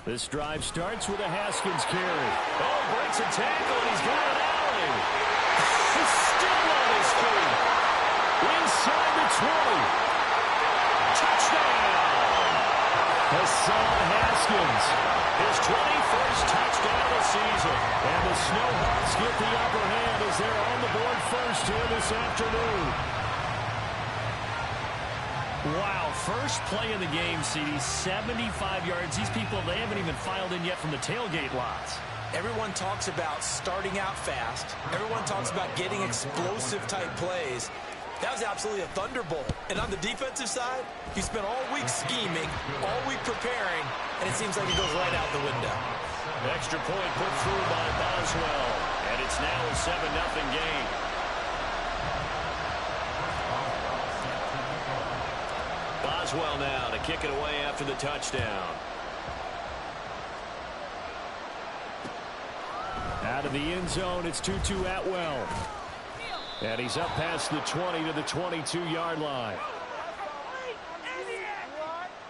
This drive starts with a Haskins carry. Oh, breaks a tackle, and he's got an alley. He's still on his feet. Inside the 20. Touchdown! Hassan Haskins. His 21st touchdown of the season. And the Snowhawks get the upper hand as they're on the board first here this afternoon. Wow, first play in the game, CD, 75 yards. These people, they haven't even filed in yet from the tailgate lots. Everyone talks about starting out fast. Everyone talks about getting explosive-type plays. That was absolutely a thunderbolt. And on the defensive side, you spent all week scheming, all week preparing, and it seems like it goes right out the window. Extra point put through by Boswell, and it's now a 7-0 game. Boswell now to kick it away after the touchdown. Out of the end zone, it's Tutu Atwell. And he's up past the 20 to the 22-yard line.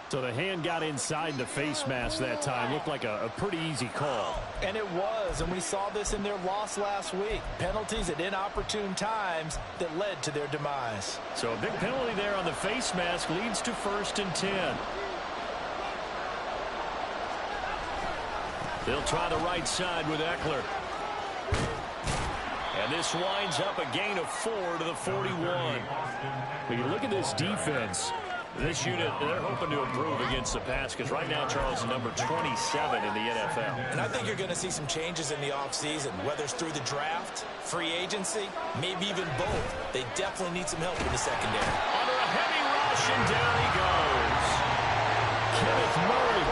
So the hand got inside the face mask that time. Looked like a pretty easy call. And it was, and we saw this in their loss last week. Penalties at inopportune times that led to their demise. So a big penalty there on the face mask leads to 1st and 10. They'll try the right side with Eckler. And this winds up a gain of 4 to the 41. When you look at this defense, this unit, they're hoping to improve against the pass because right now, Charles is number 27 in the NFL. And I think you're going to see some changes in the offseason, whether it's through the draft, free agency, maybe even both. They definitely need some help in the secondary. Under a heavy rush, and down he goes. Kenneth Murray.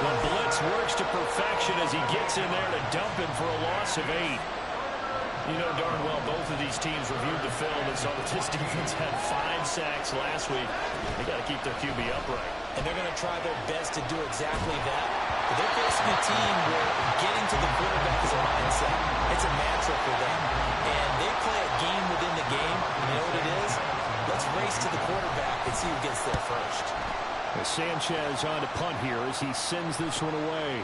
The blitz works to perfection as he gets in there to dump him for a loss of 8. You know darn well both of these teams reviewed the film and saw that this defense had 5 sacks last week. They got to keep their QB upright. And they're going to try their best to do exactly that. But they're facing a team where getting to the quarterback is a mindset. It's a mantra for them. And they play a game within the game. You know what it is? Let's race to the quarterback and see who gets there first. Sanchez on to punt here as he sends this one away.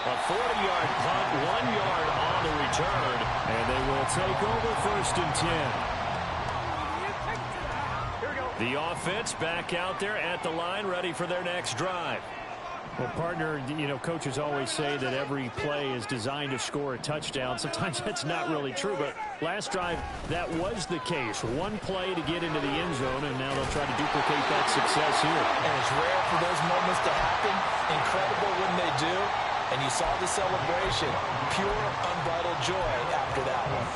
A 40-yard punt, 1 yard on the return, and they will take over 1st and 10. The offense back out there at the line, ready for their next drive. Well, partner, you know, coaches always say that every play is designed to score a touchdown. Sometimes that's not really true, but last drive, that was the case. One play to get into the end zone, and now they'll try to duplicate that success here. And it's rare for those moments to happen. Incredible when they do. And you saw the celebration. Pure, unbridled joy after that one.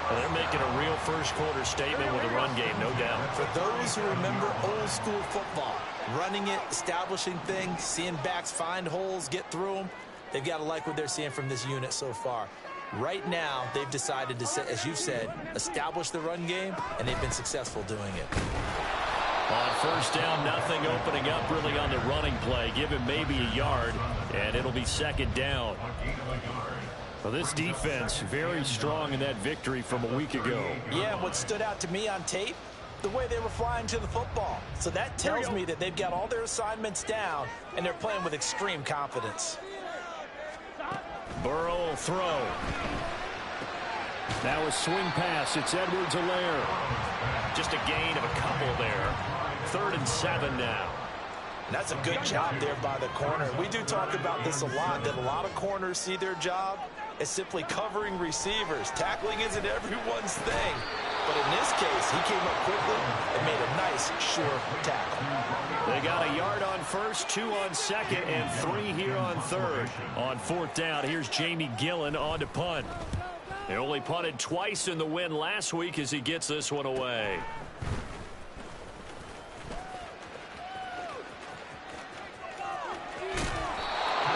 Well, they're making a real first-quarter statement with a run game, no doubt. For those who remember old-school football, running it, establishing things, seeing backs find holes, get through them, they've got to like what they're seeing from this unit so far. Right now, they've decided to, as you've said, establish the run game, and they've been successful doing it. On 1st down, nothing opening up really on the running play. Give him maybe a yard, and it'll be 2nd down. Well, this defense, very strong in that victory from a week ago. Yeah, what stood out to me on tape, the way they were flying to the football. So that tells me that they've got all their assignments down, and they're playing with extreme confidence. Burrow will throw. Now a swing pass. It's Edwards-Helaire. Just a gain of a couple there. 3rd and 7 now. And that's a good job there by the corner. We do talk about this a lot, that a lot of corners see their job as simply covering receivers. Tackling isn't everyone's thing. But in this case, he came up quickly and made a nice, sure tackle. They got a yard on 1st, 2 on 2nd, and 3 here on 3rd. On 4th down, here's Jamie Gillen on to punt. They only punted twice in the win last week as he gets this one away.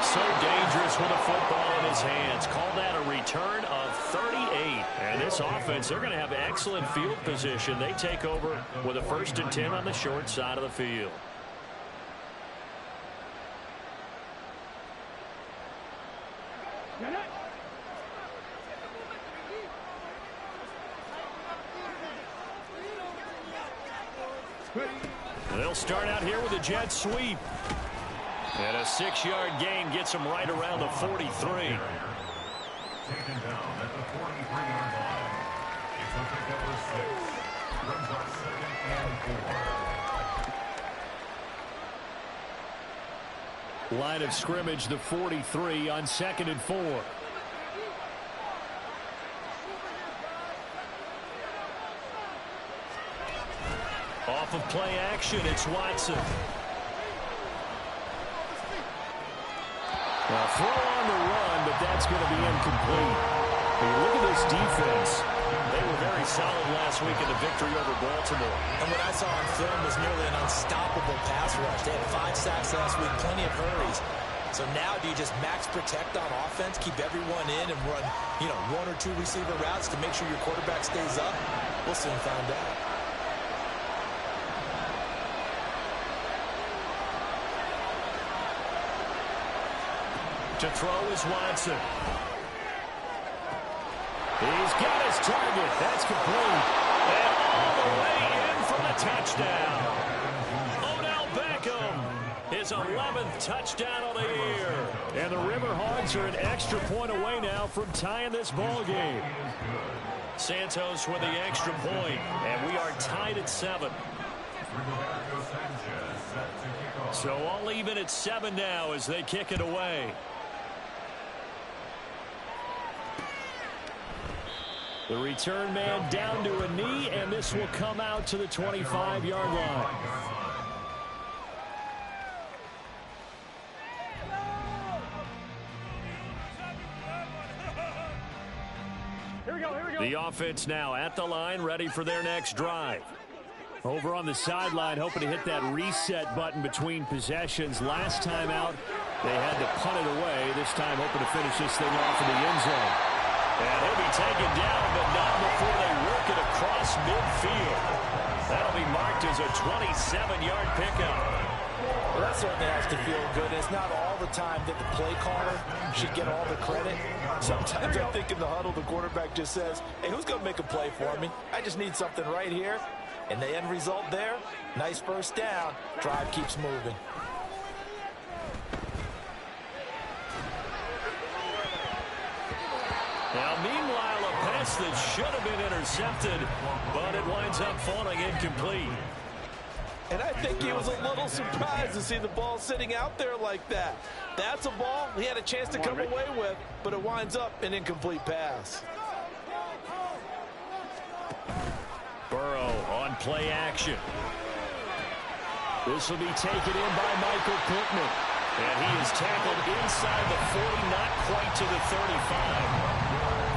So dangerous with a football in his hands. Call that a return of 38. And this offense, they're going to have excellent field position. They take over with a 1st and 10 on the short side of the field. They'll start out here with a jet sweep. And a 6-yard gain gets them right around the 43. Taken down at the 43-yard line. It's a pick number 6. Brings up 2nd and 4. Line of scrimmage, the 43 on 2nd and 4. Off of play action, it's Watson. Well, throw on the run, but that's going to be incomplete. When you look at this defense, they were very solid last week in the victory over Baltimore. And what I saw on film was nearly an unstoppable pass rush. They had 5 sacks last week, plenty of hurries. So now do you just max protect on offense, keep everyone in, and run, 1 or 2 receiver routes to make sure your quarterback stays up? We'll soon find out. To throw is Watson. He's got his target. That's complete. And all the way in for the touchdown. Odell Beckham, his 11th touchdown of the year. And the Riverhawks are an extra point away now from tying this ball game. Santos with the extra point, and we are tied at 7. So all even at 7 now as they kick it away. The return man down to a knee, and this will come out to the 25-yard line. The offense now at the line, ready for their next drive. Over on the sideline, hoping to hit that reset button between possessions. Last time out, they had to punt it away. This time, hoping to finish this thing off in the end zone. And he'll be taken down, but not before they work it across midfield. That'll be marked as a 27-yard pickup. Well, that certainly has to feel good. It's not all the time that the play caller should get all the credit. Sometimes I think in the huddle, the quarterback just says, hey, who's going to make a play for me? I just need something right here. And the end result there, nice first down. Drive keeps moving. Now, meanwhile, a pass that should have been intercepted, but it winds up falling incomplete. And I think he was a little surprised to see the ball sitting out there like that. That's a ball he had a chance to come away with, but it winds up an incomplete pass. Burrow on play action. This will be taken in by Michael Pittman. And he is tackled inside the 40, not quite to the 35.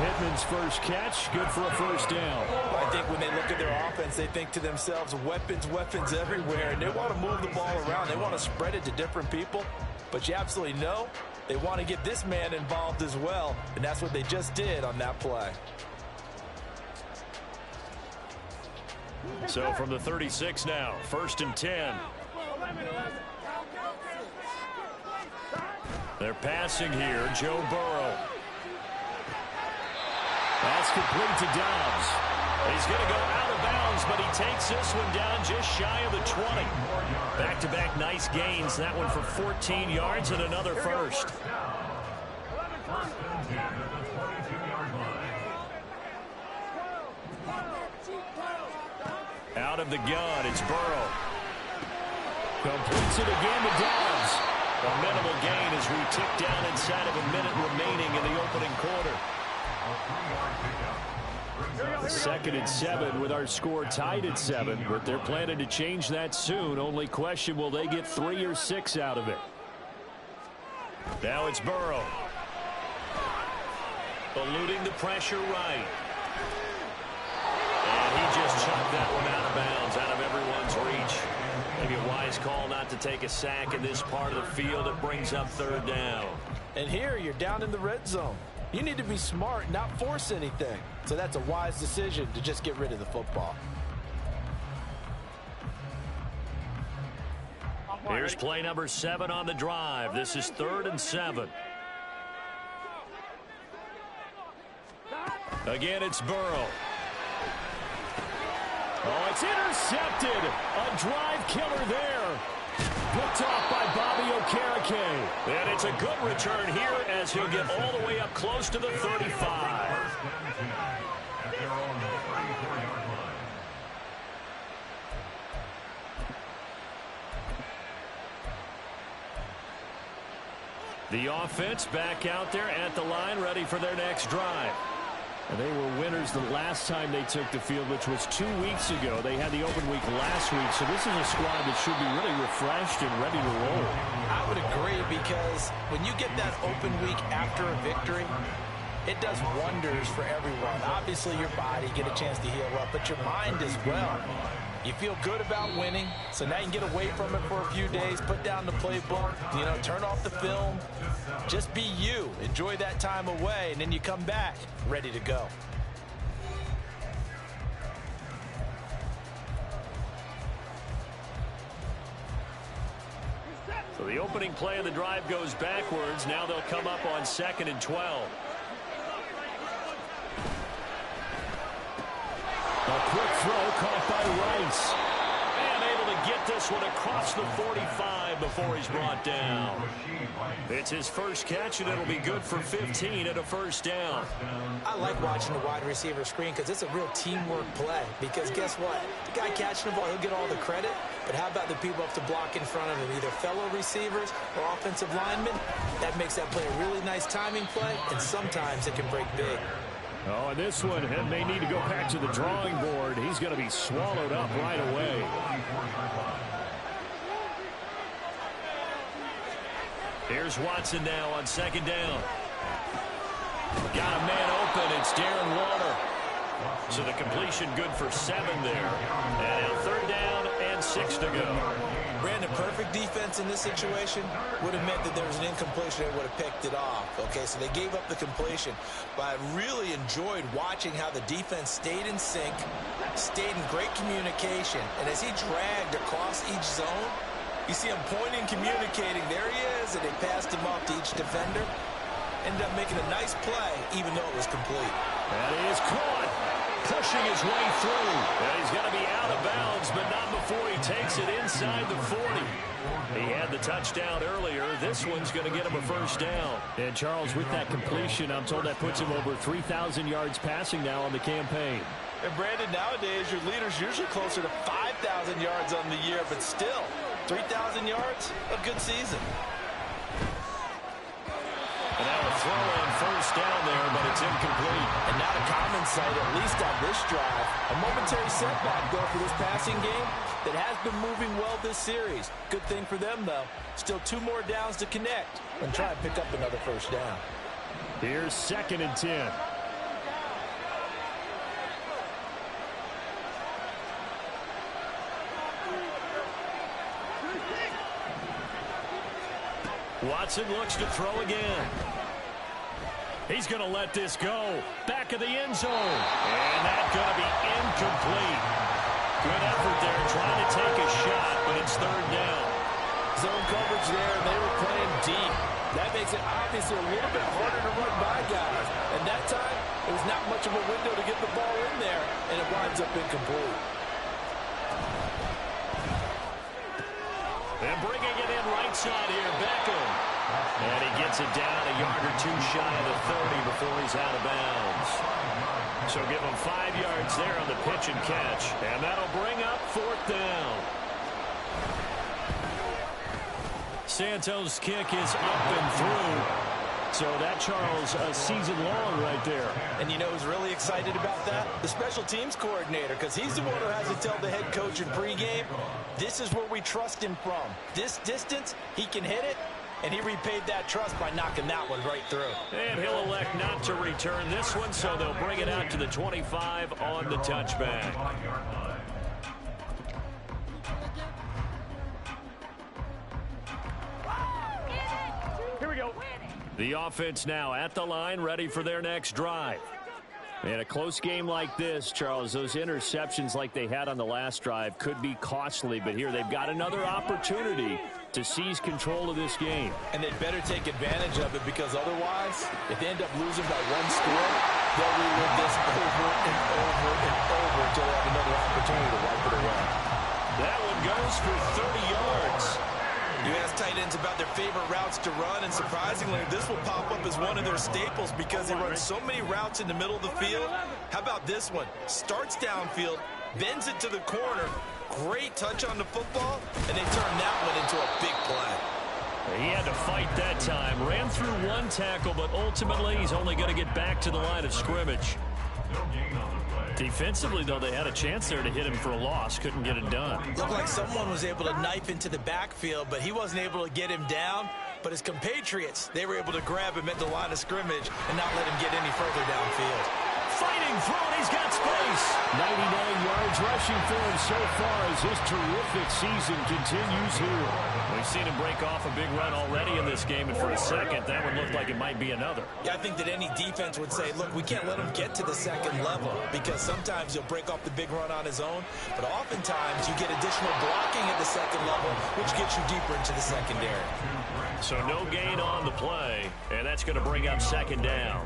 Pittman's first catch, good for a first down. I think when they look at their offense, they think to themselves, weapons, weapons everywhere. And they want to move the ball around. They want to spread it to different people. But you absolutely know they want to get this man involved as well. And that's what they just did on that play. So from the 36 now, 1st and 10. They're passing here, Joe Burrow. That's complete to Dobbs. He's going to go out of bounds, but he takes this one down just shy of the 20. Back-to-back nice gains. That one for 14 yards and another first. Out of the gun, it's Burrow. Completes it again to Dobbs. A minimal gain as we tick down inside of a minute remaining in the opening quarter. 2nd and 7 with our score tied at 7, but they're planning to change that soon. Only question, will they get 3 or 6 out of it? Now it's Burrow. Eluding the pressure right. And he just chucked that one out of bounds, out of everyone's reach. Maybe a wise call not to take a sack in this part of the field. It brings up 3rd down. And here you're down in the red zone. You need to be smart, not force anything. So that's a wise decision to just get rid of the football. Here's play number 7 on the drive. This is 3rd and 7. Again, it's Burrow. Oh, it's intercepted. A drive killer there. Picked off by Bobby Okereke. And it's a good return here as he'll get all the way up close to the 35. The offense back out there at the line, ready for their next drive. And they were winners the last time they took the field, which was 2 weeks ago. They had the open week last week, so this is a squad that should be really refreshed and ready to roll. I would agree, because when you get that open week after a victory, it does wonders for everyone. Obviously, your body, get a chance to heal up, but your mind as well. You feel good about winning, so now you can get away from it for a few days, put down the playbook, turn off the film. Just be you. Enjoy that time away, and then you come back ready to go. So the opening play of the drive goes backwards. Now they'll come up on 2nd and 12. A quick throw caught by Rice. And able to get this one across the 45 before he's brought down. It's his first catch, and it'll be good for 15 at a first down. I like watching the wide receiver screen because it's a real teamwork play. Because guess what? The guy catching the ball, he'll get all the credit. But how about the people up to block in front of him, either fellow receivers or offensive linemen? That makes that play a really nice timing play, and sometimes it can break big. Oh, and this one may need to go back to the drawing board. He's going to be swallowed up right away. Here's Watson now on 2nd down. Got a man open. It's Darren Waller. So the completion good for 7 there. And now 3rd down and 6 to go. Brandon, perfect defense in this situation would have meant that there was an incompletion. They would have picked it off. Okay, so they gave up the completion. But I really enjoyed watching how the defense stayed in sync, stayed in great communication. And as he dragged across each zone, you see him pointing, communicating. There he is, and they passed him off to each defender. Ended up making a nice play, even though it was complete. And he is caught, pushing his way through. And he's going to be out of bounds, but not before he takes it inside the 40. He had the touchdown earlier. This one's going to get him a first down. And Charles, with that completion, I'm told that puts him over 3,000 yards passing now on the campaign. And Brandon, nowadays your leader's usually closer to 5,000 yards on the year, but still, 3,000 yards, a good season. And now a throw on first down there, but it's incomplete. And not a common sight, at least on this drive. A momentary setback, though, for this passing game that has been moving well this series. Good thing for them, though. Still 2 more downs to connect and try and pick up another first down. Here's 2nd and 10. Watson looks to throw again. He's going to let this go. Back of the end zone. And that's going to be incomplete. Good effort there trying to take a shot, but it's 3rd down. Zone coverage there, and they were playing deep. That makes it obviously a little bit harder to run by guys. And that time, it was not much of a window to get the ball in there, and it winds up incomplete. And bringing it in right side here, Beckham. And he gets it down a yard or 2 shy of the 30 before he's out of bounds. So give him 5 yards there on the pitch and catch. And that'll bring up 4th down. Santos' kick is up and through. So that, Charles, a season long right there. And you know who's really excited about that? The special teams coordinator, because he's the one who has to tell the head coach in pregame, this is where we trust him from. This distance, he can hit it, and he repaid that trust by knocking that one right through. And he'll elect not to return this one, so they'll bring it out to the 25 on the touchback. Here we go. The offense now at the line, ready for their next drive. In a close game like this, Charles, those interceptions like they had on the last drive could be costly, but here they've got another opportunity to seize control of this game. And they'd better take advantage of it, because otherwise, if they end up losing by 1 score, they'll relive this over and over and over until they have another opportunity to wipe it away. That one goes for 30 yards. You ask tight ends about their favorite routes to run, and surprisingly, this will pop up as one of their staples because they run so many routes in the middle of the field. How about this one? Starts downfield, bends it to the corner, great touch on the football, and they turn that one into a big play. He had to fight that time. Ran through one tackle, but ultimately he's only going to get back to the line of scrimmage. Defensively, though, they had a chance there to hit him for a loss. Couldn't get it done. Looked like someone was able to knife into the backfield, but he wasn't able to get him down. But his compatriots, they were able to grab him at the line of scrimmage and not let him get any further downfield. Fighting through it, he's got space. 99 yards rushing for him so far as his terrific season continues here. We've seen him break off a big run already in this game, and for a second, that one looked like it might be another. Yeah, I think that any defense would say, look, we can't let him get to the second level because sometimes he'll break off the big run on his own, but oftentimes you get additional blocking at the second level, which gets you deeper into the secondary. So no gain on the play, and that's going to bring up second down.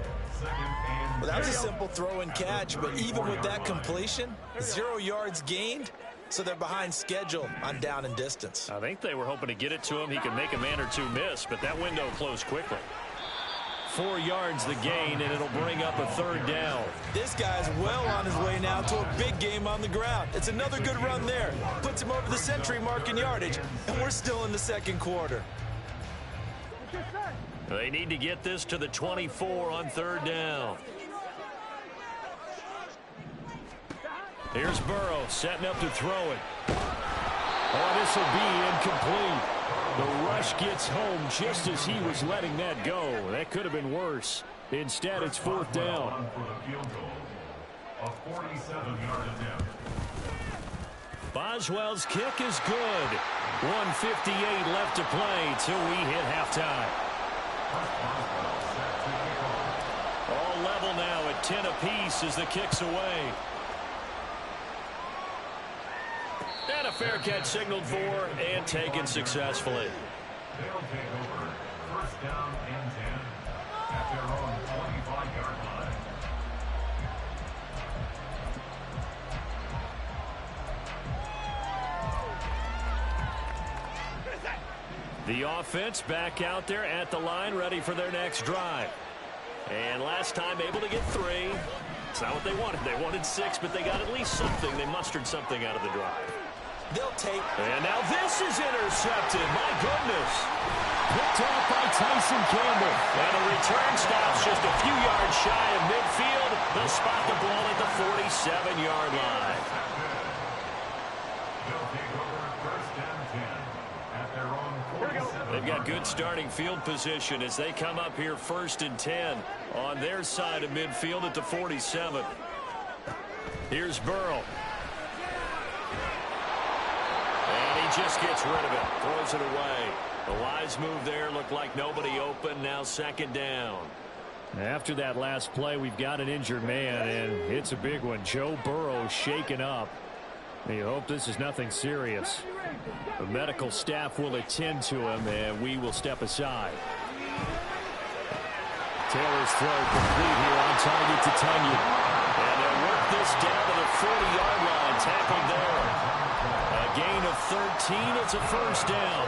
Well, that was a simple throw and catch, but even with that completion, 0 yards gained, so they're behind schedule on down and distance. I think they were hoping to get it to him. He could make a man or two miss, but that window closed quickly. 4 yards the gain, and it'll bring up a third down. This guy's well on his way now to a big game on the ground. It's another good run there. Puts him over the century mark in yardage, and we're still in the second quarter. They need to get this to the 24 on third down. Here's Burrow setting up to throw it. Oh, this will be incomplete. The rush gets home just as he was letting that go. That could have been worse. Instead, it's fourth down. A 47-yard attempt. Boswell's kick is good. 1:58 left to play till we hit halftime. All level now at 10 apiece as the kick's away. And a fair catch signaled for and taken successfully. They'll take over. First down and 10 at their own 25-yard line. The offense back out there at the line, ready for their next drive. And last time able to get 3. It's not what they wanted. They wanted 6, but they got at least something. They mustered something out of the drive. They'll take. And now this is intercepted. My goodness. Picked off by Tyson Campbell. And the return stops just a few yards shy of midfield. They'll spot the ball at the 47-yard line. They'll take over first and 10 at their own 47. They've got good starting field position as they come up here first and 10 on their side of midfield at the 47. Here's Burrow. And he just gets rid of it. Throws it away. The wise move there. Looked like nobody open. Now second down. After that last play, we've got an injured man, and it's a big one. Joe Burrow shaken up. You hope this is nothing serious. The medical staff will attend to him, and we will step aside. Taylor's throw complete here on target to Tunyon. And they'll work this down to the 40-yard line. Tackled there. A gain of 13. It's a first down.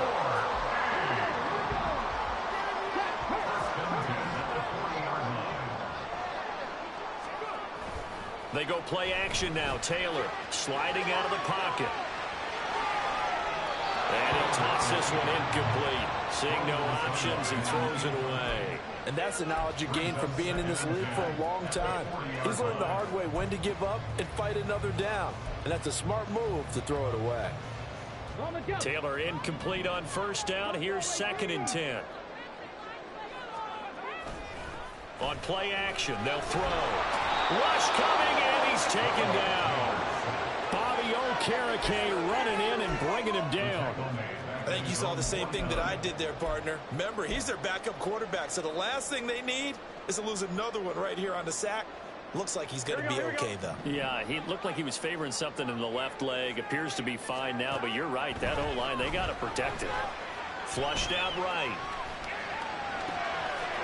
They go play action now. Taylor sliding out of the pocket. And he'll toss this one incomplete. Seeing no options, he throws it away. And that's the knowledge you gain from being in this league for a long time. He's learned the hard way when to give up and fight another down. And that's a smart move to throw it away. Taylor incomplete on first down. Here's second and 10. On play action, they'll throw. Rush coming, and he's taken down. Bobby Okereke running in and bringing him down. I think you saw the same thing that I did there, partner. Remember, he's their backup quarterback, so the last thing they need is to lose another one right here on the sack. Looks like he's going to be okay, though. Yeah, he looked like he was favoring something in the left leg. Appears to be fine now, but you're right. That O-line, they got to protect it. Flushed out right.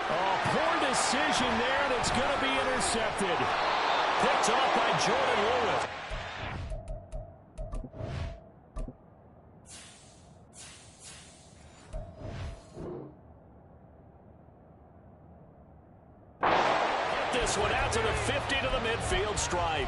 Oh, poor decision there, and it's going to be intercepted. Picked off by Jordan Lewis. Get this one out to the 50 to the midfield stripe.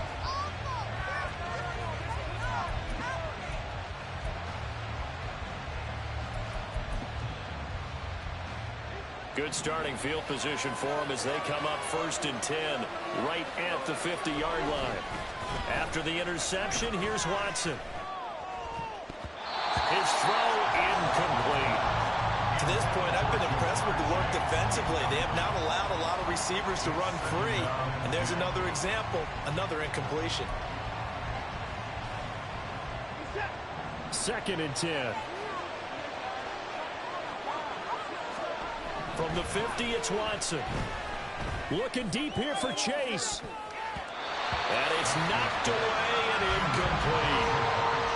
Good starting field position for them as they come up 1st and 10 right at the 50-yard line. After the interception, here's Watson. His throw incomplete. To this point, I've been impressed with the work defensively. They have not allowed a lot of receivers to run free. And there's another example, another incompletion. 2nd and 10. From the 50, it's Watson. Looking deep here for Chase. And it's knocked away and incomplete.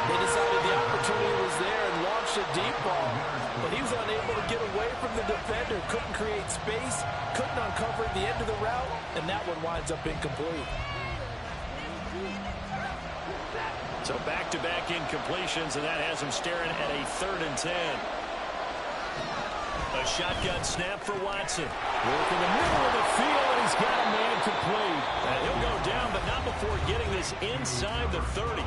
They decided the opportunity was there and launched a deep ball. But he was unable to get away from the defender. Couldn't create space. Couldn't uncover the end of the route. And that one winds up incomplete. So back-to-back incompletions, and that has him staring at a 3rd and 10. A shotgun snap for Watson. Working the middle of the field, and he's got a man complete. And he'll go down, but not before getting this inside the 30.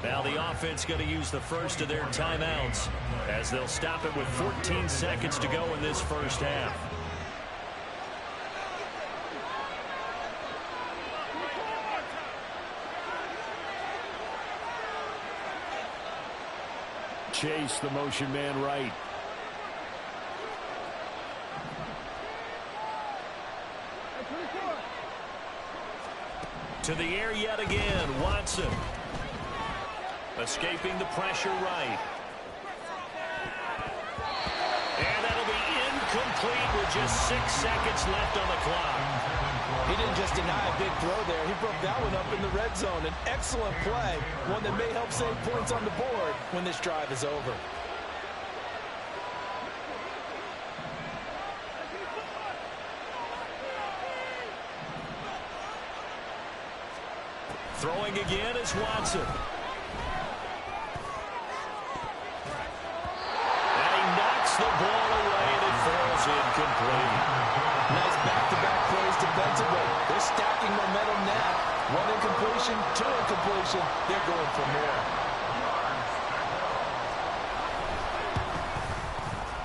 Now the offense going to use the first of their timeouts as they'll stop it with 14 seconds to go in this first half. Chase, the motion man right. To the air yet again, Watson. Escaping the pressure right. And that'll be incomplete with just 6 seconds left on the clock. He didn't just deny a big throw there. He broke that one up in the red zone. An excellent play, one that may help save points on the board when this drive is over. Throwing again is Watson. And he knocks the ball away and it falls incomplete. Nice back-to-back plays defensively. They're stacking momentum now. 1 incompletion, 2 incompletion. They're going for more.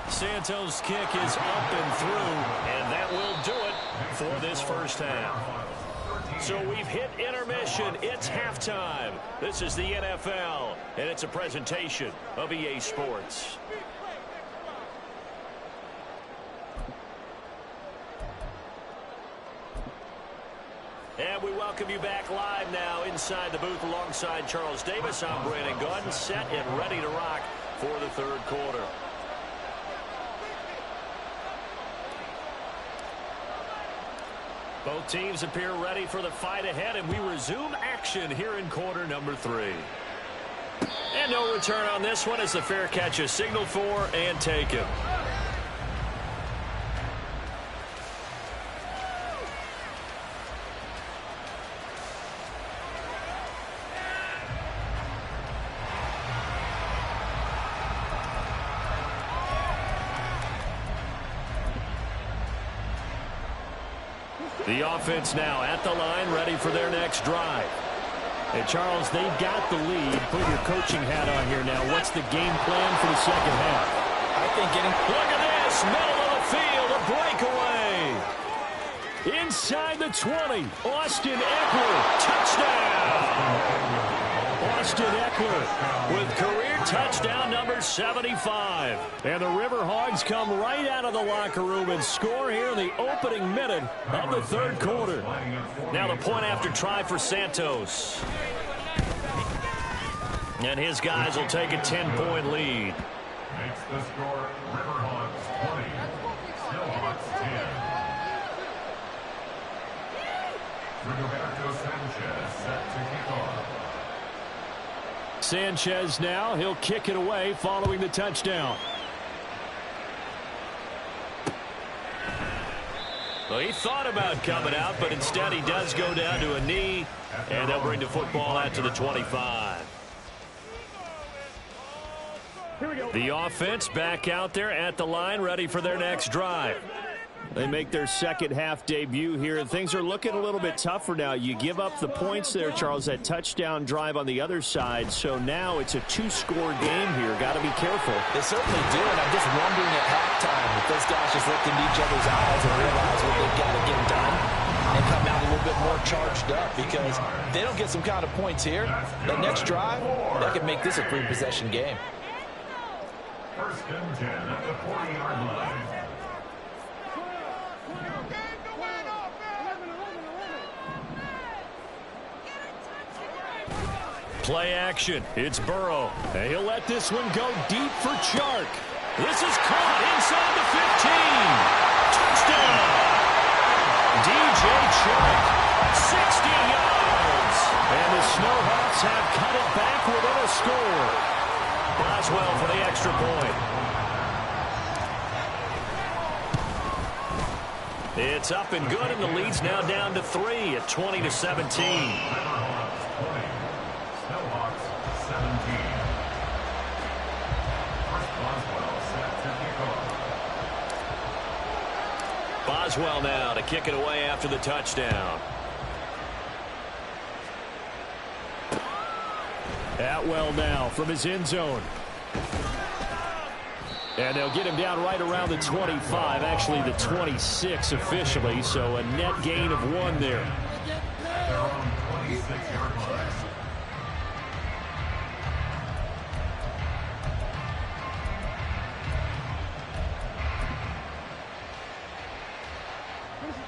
Santos' kick is up and through, and that will do it for this first half. So we've hit intermission. It's halftime. This is the NFL, and it's a presentation of EA Sports. And we welcome you back live now inside the booth alongside Charles Davis. I'm Brandon Gaudin, set and ready to rock for the 3rd quarter. Both teams appear ready for the fight ahead, and we resume action here in quarter number 3. And no return on this one as the fair catch is signaled for and taken. The offense now at the line, ready for their next drive. And Charles, they've got the lead. Put your coaching hat on here now. What's the game plan for the second half? I think Look at this, middle of the field, a breakaway. Inside the 20, Austin Eckler, touchdown. Austin Eckler with career touchdown number 75. And the Riverhogs come right out of the locker room and score here in the opening minute of the 3rd quarter. Now the point after try for Santos. And his guys will take a 10-point lead. Makes the score Riverhogs 20, Stillhawks 10. Rigoberto Sanchez set to kick off. Sanchez now, he'll kick it away following the touchdown. Well, he thought about coming out, but instead he does go down to a knee, and they'll bring the football out to the 25. The offense back out there at the line, ready for their next drive. They make their second half debut here, and things are looking a little bit tougher now. You give up the points there, Charles, that touchdown drive on the other side, so now it's a two-score game here. Got to be careful. They certainly do, and I'm just wondering at halftime if those guys just look into each other's eyes and realize what they've got to get done and come out a little bit more charged up, because if they don't get some kind of points here, that next drive, that could make this a three-possession game. First and 10 at the 40-yard line. Play action. It's Burrow. And he'll let this one go deep for Chark. This is caught inside the 15. Touchdown. DJ Chark, 60 yards. And the Snowhawks have cut it back within a score. Boswell for the extra point. It's up and good, and the lead's now down to 3 at 20-17. Boswell now to kick it away after the touchdown. Atwell now from his end zone. And they'll get him down right around the 25, actually the 26 officially, so a net gain of 1 there. Their own 26-yard line.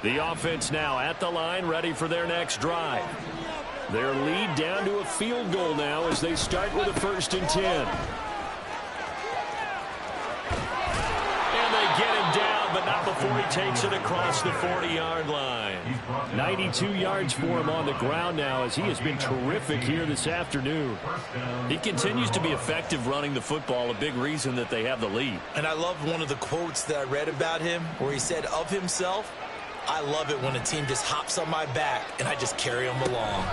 The offense now at the line, ready for their next drive. Their lead down to a field goal now as they start with a 1st and 10. And they get him down, but not before he takes it across the 40-yard line. 92 yards for him on the ground now, as he has been terrific here this afternoon. He continues to be effective running the football, a big reason that they have the lead. And I love one of the quotes that I read about him where he said of himself, "I love it when a team just hops on my back and I just carry them along."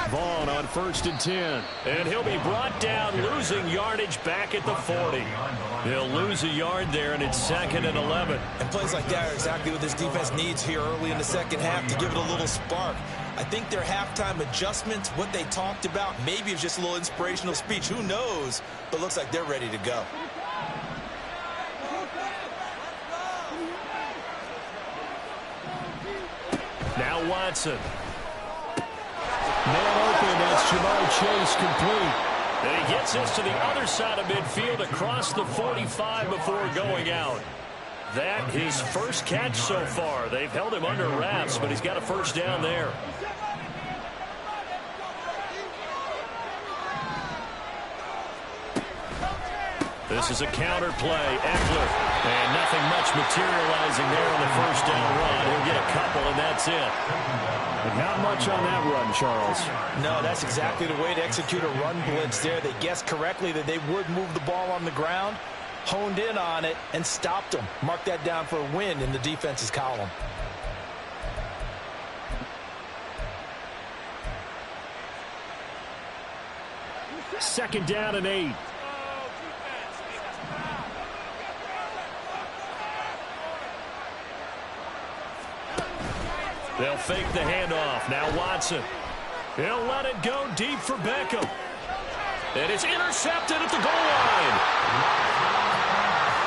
Vaughn on 1st and 10. And he'll be brought down, losing yardage back at the 40. He'll lose a yard there, and it's 2nd and 11. And plays like that are exactly what this defense needs here early in the second half to give it a little spark. I think their halftime adjustments, what they talked about, maybe it's just a little inspirational speech. Who knows? But looks like they're ready to go. Now Watson. Man open, that's Jamar Chase complete. And he gets this to the other side of midfield across the 45 before going out. That his first catch so far. They've held him under wraps, but he's got a 1st down there. This is a counter play. Eckler. And nothing much materializing there on the 1st down run. He'll get a couple, and that's it. But not much on that run, Charles. No, that's exactly the way to execute a run blitz there. They guessed correctly that they would move the ball on the ground, honed in on it, and stopped them. Mark that down for a win in the defense's column. Second down and 8. They'll fake the handoff. Now Watson. He'll let it go deep for Beckham. And it's intercepted at the goal line.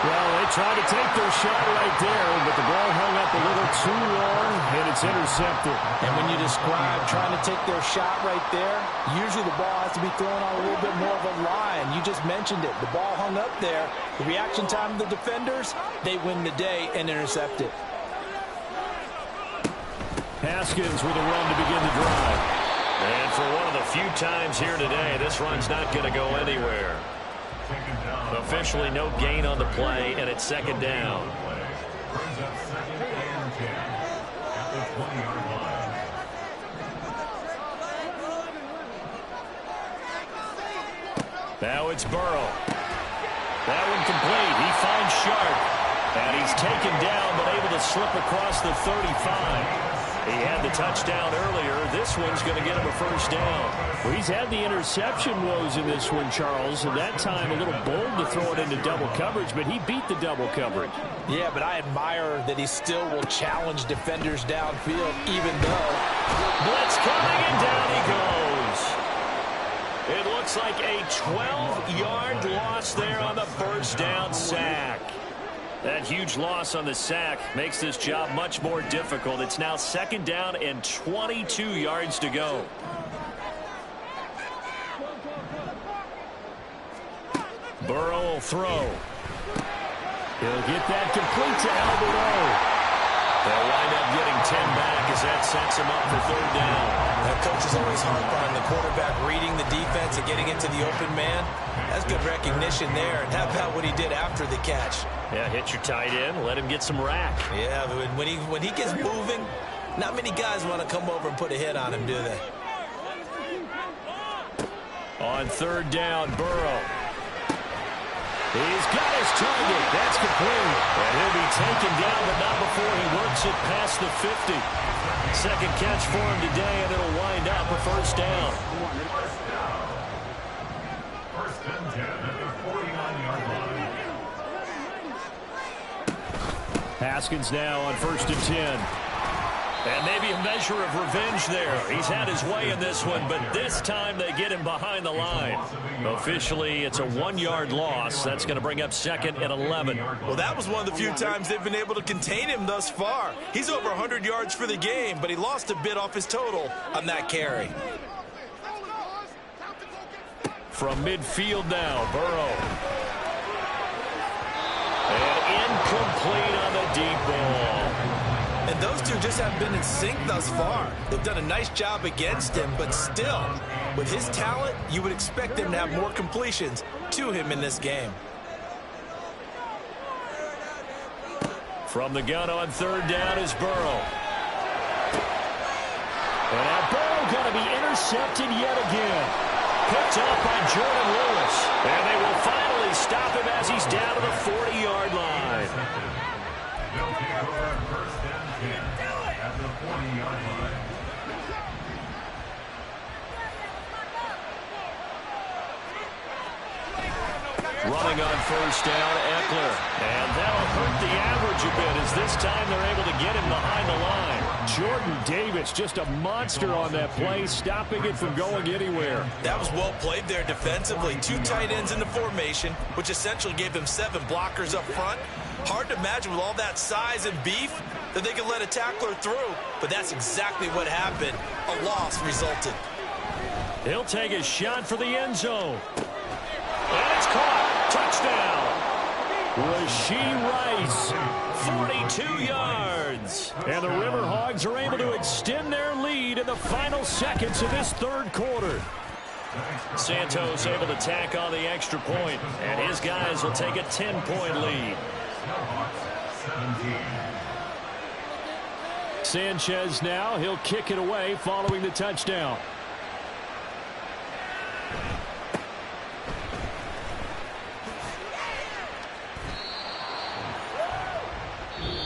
Well, they tried to take their shot right there, but the ball hung up a little too long, and it's intercepted. And when you describe trying to take their shot right there, usually the ball has to be thrown on a little bit more of a line. You just mentioned it. The ball hung up there. The reaction time of the defenders, they win the day and intercept it. Haskins with a run to begin the drive. And for one of the few times here today, this run's not going to go anywhere. Officially no gain on the play, and it's 2nd down. Brings up 2nd and 10 at the 20-yard line. Now it's Burrow. That one complete. He finds Sharp. And he's taken down, but able to slip across the 35. He had the touchdown earlier. This one's going to get him a first down. Well, he's had the interception woes in this one, Charles, and that time a little bold to throw it into double coverage, but he beat the double coverage. Yeah, but I admire that he still will challenge defenders downfield, even though blitz coming, and down he goes. It looks like a 12-yard loss there on the first down sack. That huge loss on the sack makes this job much more difficult. It's now second down and 22 yards to go. Burrow will throw. He'll get that complete to Alvarado. They'll wind up getting 10 back as that sets him up for third down. The coach is always harp on the quarterback reading the defense and getting into the open man. That's good recognition there. And how about what he did after the catch? Yeah, hit your tight end, let him get some rack. Yeah, but when he gets moving, not many guys want to come over and put a hit on him, do they? On third down, Burrow. He's got his target. That's complete. And he'll be taken down, but not before he works it past the 50. Second catch for him today, and it'll wind up a first down. First and 10 at the 49-yard line. Haskins now on first and 10. And maybe a measure of revenge there. He's had his way in this one, but this time they get him behind the line. Officially, it's a 1-yard loss. That's going to bring up second and 11. Well, that was one of the few times they've been able to contain him thus far. He's over 100 yards for the game, but he lost a bit off his total on that carry. From midfield now, Burrow. And incomplete on the deep ball. And those two just haven't been in sync thus far. They've done a nice job against him, but still, with his talent, you would expect them to have more completions to him in this game. From the gun on third down is Burrow. And now Burrow going to be intercepted yet again. Picked up by Jordan Lewis. And they will finally stop him as he's down to the 40-yard line. They'll take over at first and 10 at the 40-yard line. Running on first down, Eckler. And that'll hurt the average a bit as this time they're able to get him behind the line. Jordan Davis, just a monster on that play, stopping it from going anywhere. That was well played there defensively. Two tight ends in the formation, which essentially gave them 7 blockers up front. Hard to imagine with all that size and beef that they could let a tackler through, but that's exactly what happened. A loss resulted. He'll take a shot for the end zone. And it's caught. Touchdown. Rashee Rice, 42 yards. And the Riverhogs are able to extend their lead in the final seconds of this third quarter. Santos able to tack on the extra point, and his guys will take a 10-point lead. Sanchez now, he'll kick it away following the touchdown.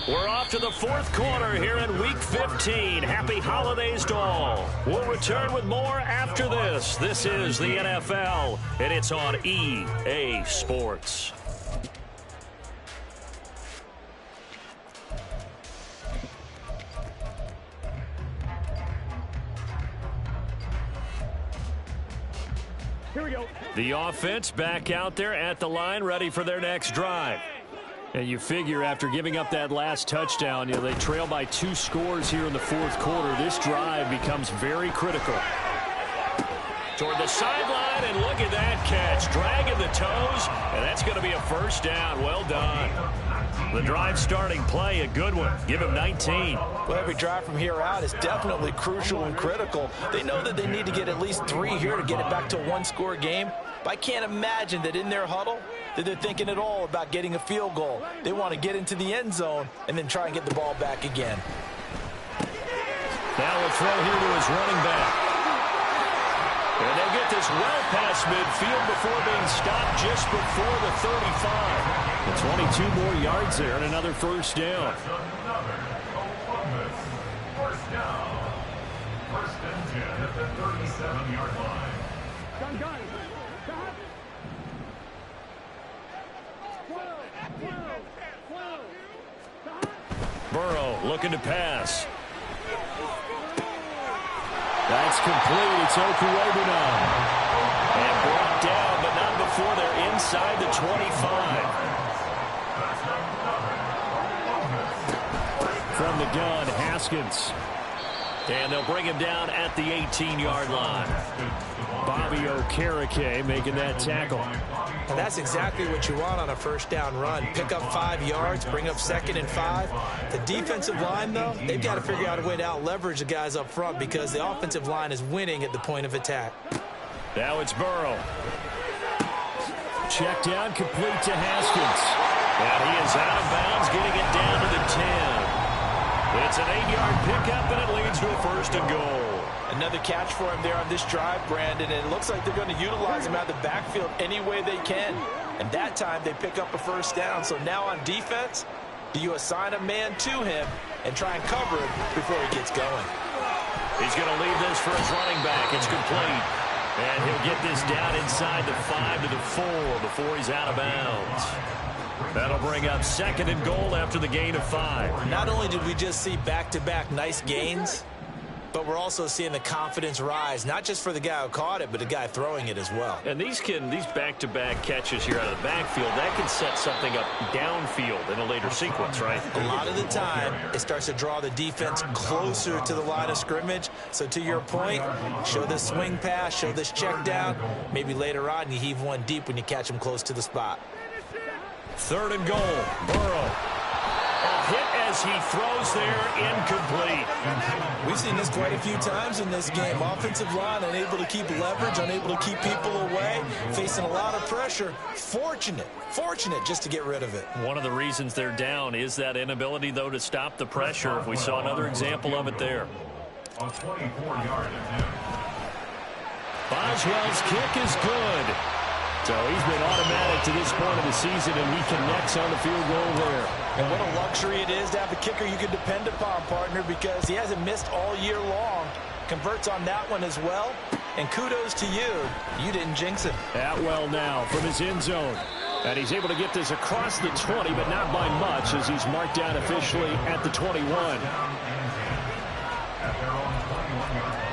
We're off to the fourth quarter here in Week 15. Happy holidays to all. We'll return with more after this. This is the NFL, and it's on EA Sports. Here we go. The offense back out there at the line, ready for their next drive. And you figure after giving up that last touchdown, they trail by 2 scores here in the fourth quarter. This drive becomes very critical. Toward the sideline, and look at that catch. Dragging the toes, and that's going to be a first down. Well done. The drive starting play, a good one. Give him 19. Well, every drive from here out is definitely crucial and critical. They know that they need to get at least 3 here to get it back to a 1-score game. But I can't imagine that in their huddle that they're thinking at all about getting a field goal. They want to get into the end zone and then try and get the ball back again. Now a throw here to his running back. And they'll get get this well past midfield before being stopped just before the 35. The 22 more yards there and another first down. Another Columbus first down. First and 10 at the 37-yard line. Gun. Burrow looking to pass. That's complete. It's Okuwebuna. And brought down, but not before they're inside the 25. From the gun, Haskins. And they'll bring him down at the 18-yard line. Bobby Okereke making that tackle. And that's exactly what you want on a first down run. Pick up 5 yards, bring up 2nd and 5. The defensive line, though, they've got to figure out a way to out-leverage the guys up front because the offensive line is winning at the point of attack. Now it's Burrow. Check down, complete to Haskins. And he is out of bounds, getting it down to the 10. It's an 8-yard pickup, and it leads to a first and goal. Another catch for him there on this drive, Brandon, and it looks like they're going to utilize him out of the backfield any way they can. And that time they pick up a first down. So now on defense, do you assign a man to him and try and cover him before he gets going? He's going to leave this for his running back. It's complete. And he'll get this down inside the 5 to the 4 before he's out of bounds. That'll bring up 2nd and goal after the gain of 5. Not only did we just see back-to-back nice gains, but we're also seeing the confidence rise, not just for the guy who caught it, but the guy throwing it as well. And these back-to-back catches here out of the backfield, that can set something up downfield in a later sequence, right? A lot of the time, it starts to draw the defense closer to the line of scrimmage. So to your point, show this swing pass, show this check down. Maybe later on, you heave one deep when you catch them close to the spot. 3rd and goal. Burrow. A hit as he throws there, incomplete. We've seen this quite a few times in this game. Offensive line unable to keep leverage, unable to keep people away, facing a lot of pressure. Fortunate just to get rid of it. One of the reasons they're down is that inability, though, to stop the pressure. We saw another example of it there. A 24-yard attempt. Boswell's kick is good. So he's been automatic to this point of the season, and he connects on the field goal there. And what a luxury it is to have a kicker you can depend upon, partner, because he hasn't missed all year long. Converts on that one as well. And kudos to you. You didn't jinx it. Atwell now from his end zone. And he's able to get this across the 20, but not by much, as he's marked down officially at the 21. At their own 21-yard line.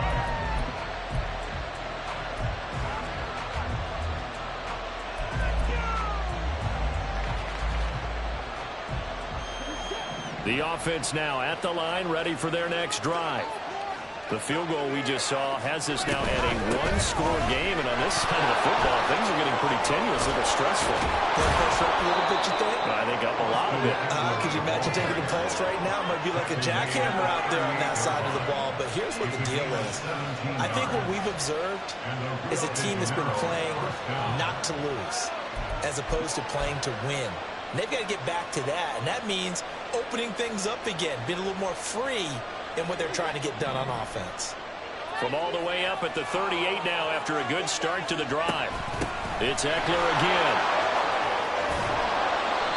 The offense now at the line, ready for their next drive. The field goal we just saw has this now at a one-score game, and on this side of the football, things are getting pretty tenuous, a little stressful. Pulse up a little bit, you think? I think up a lot of it. Could you imagine taking the pulse right now? It might be like a jackhammer out there on that side of the ball, but here's what the deal is. I think what we've observed is a team that's been playing not to lose as opposed to playing to win. And they've got to get back to that, and that means opening things up again, being a little more free in what they're trying to get done on offense. From all the way up at the 38 now after a good start to the drive. It's Eckler again.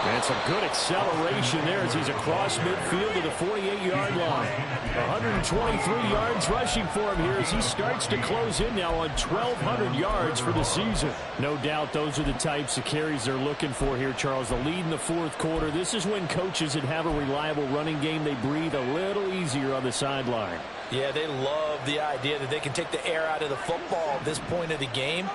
And some good acceleration there as he's across midfield to the 48-yard line. 123 yards rushing for him here as he starts to close in now on 1,200 yards for the season. No doubt those are the types of carries they're looking for here, Charles. The lead in the fourth quarter. This is when coaches that have a reliable running game, they breathe a little easier on the sideline. Yeah, they love the idea that they can take the air out of the football at this point of the game.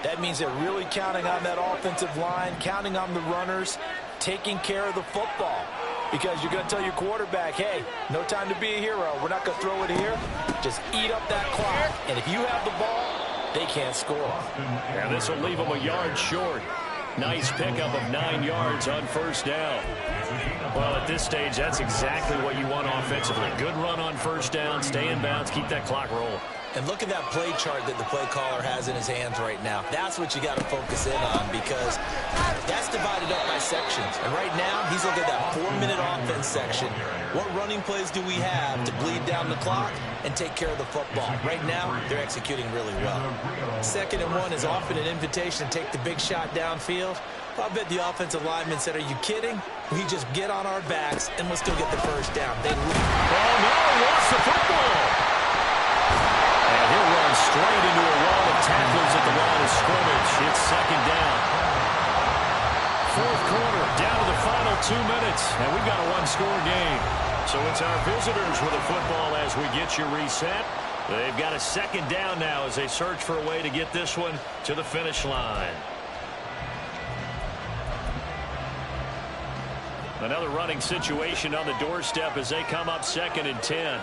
That means they're really counting on that offensive line, counting on the runners, taking care of the football. Because you're going to tell your quarterback, hey, no time to be a hero. We're not going to throw it here. Just eat up that clock. And if you have the ball, they can't score. And this will leave them a yard short. Nice pickup of 9 yards on first down. Well, at this stage, that's exactly what you want offensively. Good run on first down, stay in bounds, keep that clock rolling. And look at that play chart that the play caller has in his hands right now. That's what you got to focus in on, because that's divided up by sections. And right now, he's looking at that 4-minute offense section. What running plays do we have to bleed down the clock and take care of the football? Right now, they're executing really well. 2nd and 1 is often an invitation to take the big shot downfield. I bet the offensive lineman said, are you kidding? We just get on our backs and let's go get the first down. They lost the football. And he'll run straight into a wall of tacklers at the line of scrimmage. It's 2nd down. 4th quarter, down to the final 2 minutes, and we've got a 1-score game. So it's our visitors with the football as we get you reset. They've got a 2nd down now as they search for a way to get this one to the finish line. Another running situation on the doorstep as they come up 2nd and 10.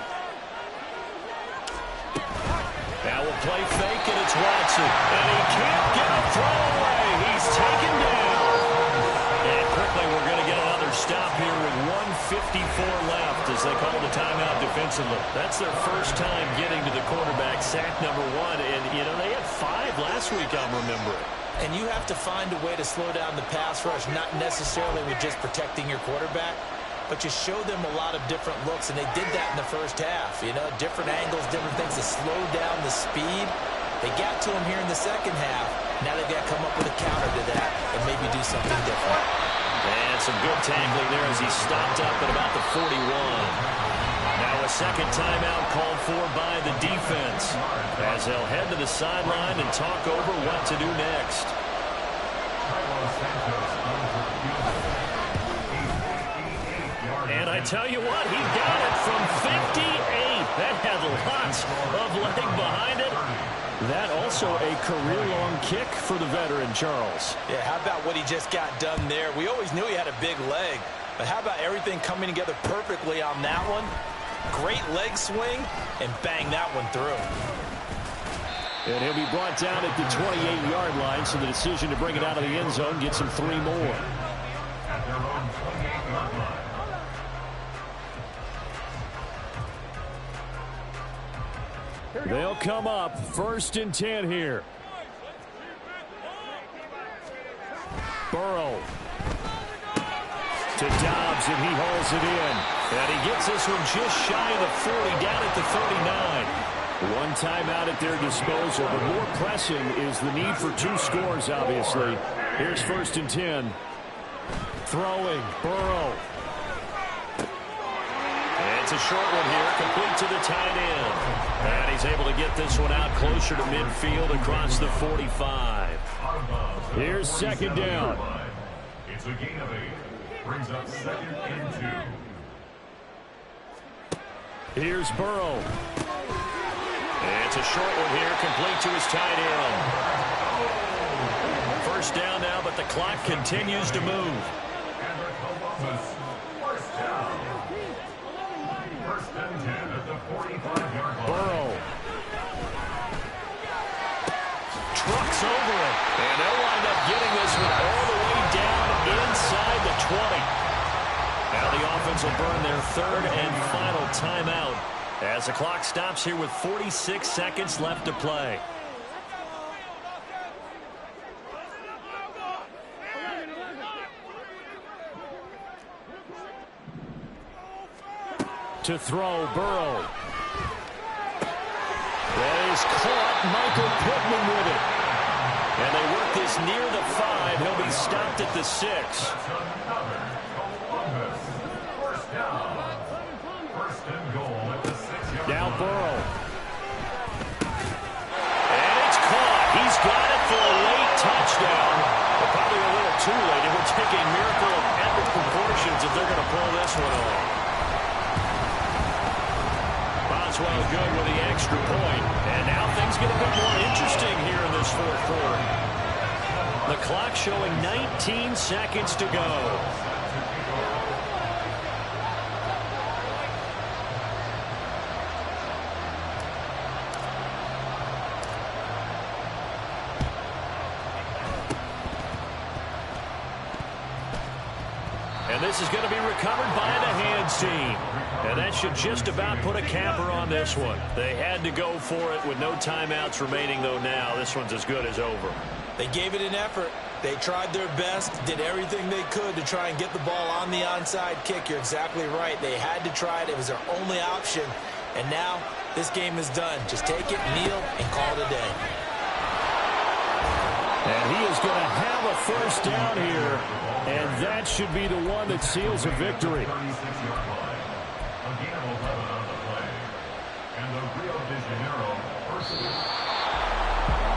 Now we'll play fake, and it's Watson. And he can't get a throw away. He's taken down. And quickly we're going to get another stop here with 1:54 left as they call the timeout defensively. That's their first time getting to the quarterback, sack number 1. And, you know, they had 5 last week, I'm remembering. And you have to find a way to slow down the pass rush, not necessarily with just protecting your quarterback, but you show them a lot of different looks, and they did that in the first half. You know, different angles, different things to slow down the speed. They got to him here in the second half. Now they've got to come up with a counter to that and maybe do something different. And some good tackling there as he stopped up at about the 41. Now a second timeout called for by the defense as they'll head to the sideline and talk over what to do next. And I tell you what, he got it from 58. That had lots of leg behind it. That also a career-long kick for the veteran, Charles. Yeah, how about what he just got done there? We always knew he had a big leg, but how about everything coming together perfectly on that one? Great leg swing, and bang that one through. And he'll be brought down at the 28-yard line, so the decision to bring it out of the end zone gets him 3 more. At their own 28-yard line. They'll come up 1st and 10 here. Burrow to Dobbs, and he hauls it in. And he gets this one just shy of the 40, down at the 39. One timeout at their disposal, but more pressing is the need for 2 scores, obviously. Here's 1st and 10. Throwing, Burrow. It's a short one here, complete to the tight end. And he's able to get this one out closer to midfield across the 45. Here's 2nd down. It's a gain of 8. Brings up 2nd and 2. Here's Burrow. It's a short one here, complete to his tight end. 1st down now, but the clock continues to move. And the Columbus 1st down. 1st and 10 at the 45-yard line. Burrow trucks over it, and they'll wind up getting this one all the way down inside the 20. Now the offense will burn their 3rd and final timeout as the clock stops here with 46 seconds left to play. To throw, Burrow. That is caught. Michael Pittman with it. And they work this near the 5. He'll be stopped at the 6. Columbus 1st down. 1st and goal at the 6-yard line. Now Burrow. And it's caught. He's got it for a late touchdown. But probably a little too late. It would take a miracle of epic proportions if they're going to pull this one off. Boswell good with the extra point. And now things get a bit more interesting here in this 4th quarter. The clock showing 19 seconds to go. And this is going to be recovered by the hands team. And that should just about put a capper on this one. They had to go for it with no timeouts remaining, though now this one's as good as over. They gave it an effort. They tried their best, did everything they could to try and get the ball on the onside kick. You're exactly right. They had to try it. It was their only option. And now this game is done. Just take it, kneel, and call it a day. And he is going to have a first down here. And that should be the one that seals a victory. 36-yard line. A gain of 11 on the play. And the Rio de Janeiro first.